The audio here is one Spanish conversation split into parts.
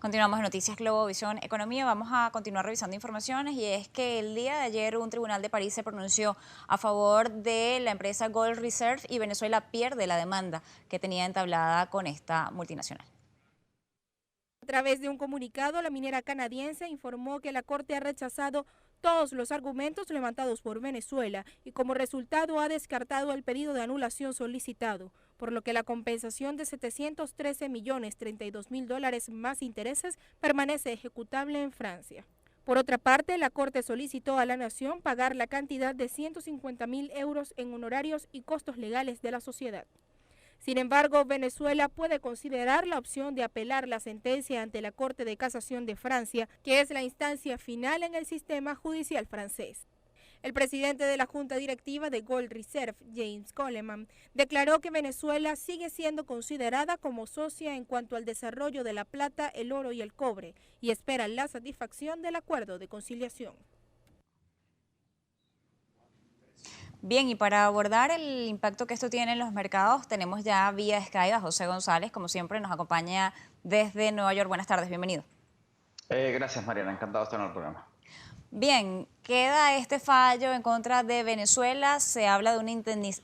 Continuamos en Noticias Globovisión Economía. Vamos a continuar revisando informaciones y es que el día de ayer un tribunal de París se pronunció a favor de la empresa Gold Reserve y Venezuela pierde la demanda que tenía entablada con esta multinacional. A través de un comunicado, la minera canadiense informó que la Corte ha rechazado todos los argumentos levantados por Venezuela y como resultado ha descartado el pedido de anulación solicitado, por lo que la compensación de 713 millones 32 mil dólares más intereses permanece ejecutable en Francia. Por otra parte, la Corte solicitó a la Nación pagar la cantidad de 150.000 euros en honorarios y costos legales de la sociedad. Sin embargo, Venezuela puede considerar la opción de apelar la sentencia ante la Corte de Casación de Francia, que es la instancia final en el sistema judicial francés. El presidente de la Junta Directiva de Gold Reserve, James Coleman, declaró que Venezuela sigue siendo considerada como socia en cuanto al desarrollo de la plata, el oro y el cobre, y espera la satisfacción del acuerdo de conciliación. Bien, y para abordar el impacto que esto tiene en los mercados, tenemos ya vía Skype a José González, como siempre nos acompaña desde Nueva York. Buenas tardes, bienvenido. Gracias, Mariana. Encantado de estar en el programa. Bien, queda este fallo en contra de Venezuela. Se habla de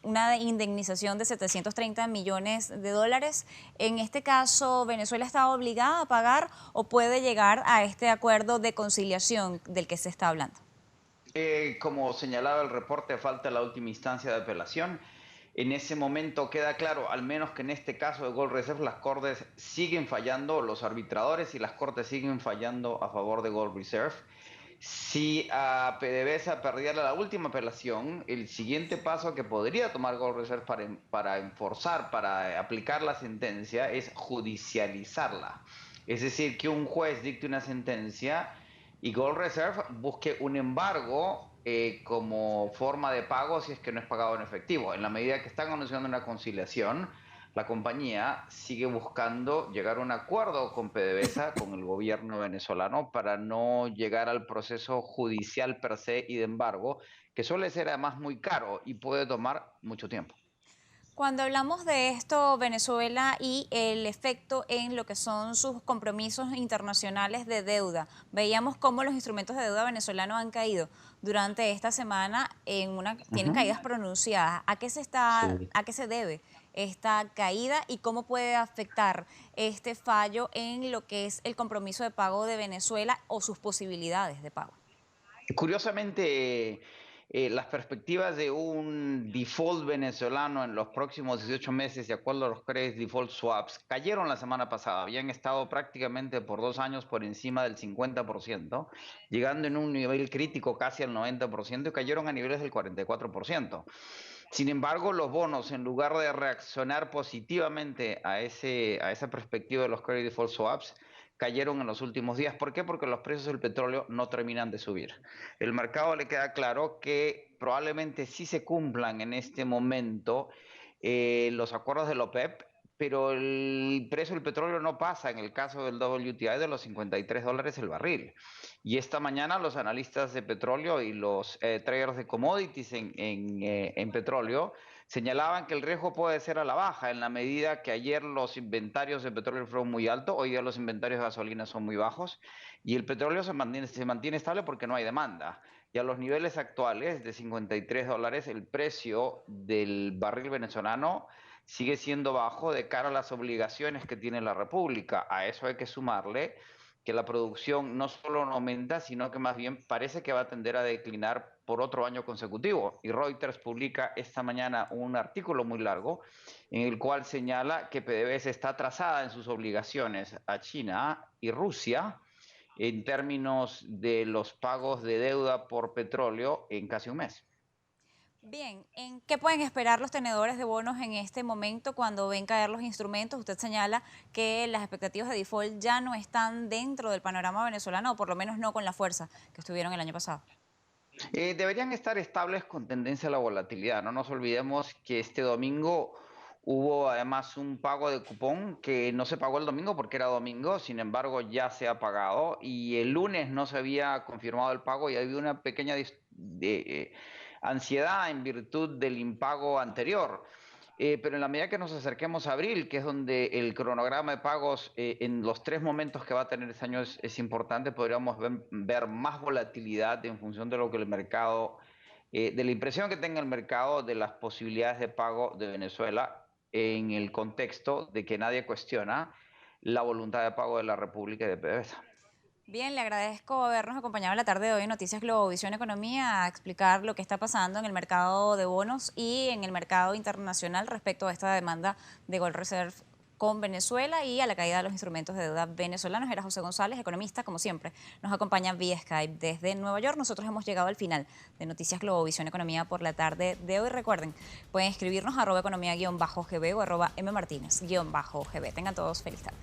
una indemnización de 730 millones de dólares. En este caso, ¿Venezuela está obligada a pagar o puede llegar a este acuerdo de conciliación del que se está hablando? Como señalaba el reporte, falta la última instancia de apelación. En ese momento queda claro, al menos que en este caso de Gold Reserve, las cortes siguen fallando, los arbitradores y las cortes siguen fallando a favor de Gold Reserve. Si a PDVSA perdiera la última apelación, el siguiente paso que podría tomar Gold Reserve para enforzar, para aplicar la sentencia, es judicializarla. Es decir, que un juez dicte una sentencia y Gold Reserve busque un embargo como forma de pago si es que no es pagado en efectivo. En la medida que están anunciando una conciliación, la compañía sigue buscando llegar a un acuerdo con PDVSA, con el gobierno venezolano, para no llegar al proceso judicial per se y de embargo, que suele ser además muy caro y puede tomar mucho tiempo. Cuando hablamos de esto, Venezuela y el efecto en lo que son sus compromisos internacionales de deuda, veíamos cómo los instrumentos de deuda venezolanos han caído durante esta semana tienen caídas pronunciadas. Sí. ¿A qué se debe esta caída y cómo puede afectar este fallo en lo que es el compromiso de pago de Venezuela o sus posibilidades de pago? Curiosamente, las perspectivas de un default venezolano en los próximos 18 meses, de acuerdo a los credit default swaps, cayeron la semana pasada. Habían estado prácticamente por 2 años por encima del 50%, llegando en un nivel crítico casi al 90% y cayeron a niveles del 44%. Sin embargo, los bonos, en lugar de reaccionar positivamente a esa perspectiva de los credit default swaps, cayeron en los últimos días. ¿Por qué? Porque los precios del petróleo no terminan de subir. El mercado le queda claro que probablemente sí se cumplan en este momento los acuerdos de la OPEP, pero el precio del petróleo no pasa, en el caso del WTI, de los $53 el barril. Y esta mañana los analistas de petróleo y los traders de commodities en petróleo señalaban que el riesgo puede ser a la baja en la medida que ayer los inventarios de petróleo fueron muy altos, hoy día los inventarios de gasolina son muy bajos y el petróleo se mantiene estable porque no hay demanda. Y a los niveles actuales de $53, el precio del barril venezolano sigue siendo bajo de cara a las obligaciones que tiene la República. A eso hay que sumarle que la producción no solo no aumenta, sino que más bien parece que va a tender a declinar por otro año consecutivo. Y Reuters publica esta mañana un artículo muy largo en el cual señala que PDVSA está atrasada en sus obligaciones a China y Rusia en términos de los pagos de deuda por petróleo en casi un mes. Bien, ¿en qué pueden esperar los tenedores de bonos en este momento cuando ven caer los instrumentos? Usted señala que las expectativas de default ya no están dentro del panorama venezolano, o por lo menos no con la fuerza que estuvieron el año pasado. Deberían estar estables con tendencia a la volatilidad. No nos olvidemos que este domingo hubo además un pago de cupón que no se pagó el domingo porque era domingo, sin embargo ya se ha pagado y el lunes no se había confirmado el pago y había una pequeña ansiedad en virtud del impago anterior. Pero en la medida que nos acerquemos a abril, que es donde el cronograma de pagos en los 3 momentos que va a tener este año es importante, podríamos ver más volatilidad en función de lo que el mercado, de la impresión que tenga el mercado de las posibilidades de pago de Venezuela en el contexto de que nadie cuestiona la voluntad de pago de la República y de PDVSA. Bien, le agradezco habernos acompañado en la tarde de hoy en Noticias Globovisión Economía a explicar lo que está pasando en el mercado de bonos y en el mercado internacional respecto a esta demanda de Gold Reserve con Venezuela y a la caída de los instrumentos de deuda venezolanos. Era José González, economista, como siempre, nos acompaña vía Skype desde Nueva York. Nosotros hemos llegado al final de Noticias Globovisión Economía por la tarde de hoy. Recuerden, pueden escribirnos @economía_gb o @mmartinez_gb. Tengan todos feliz tarde.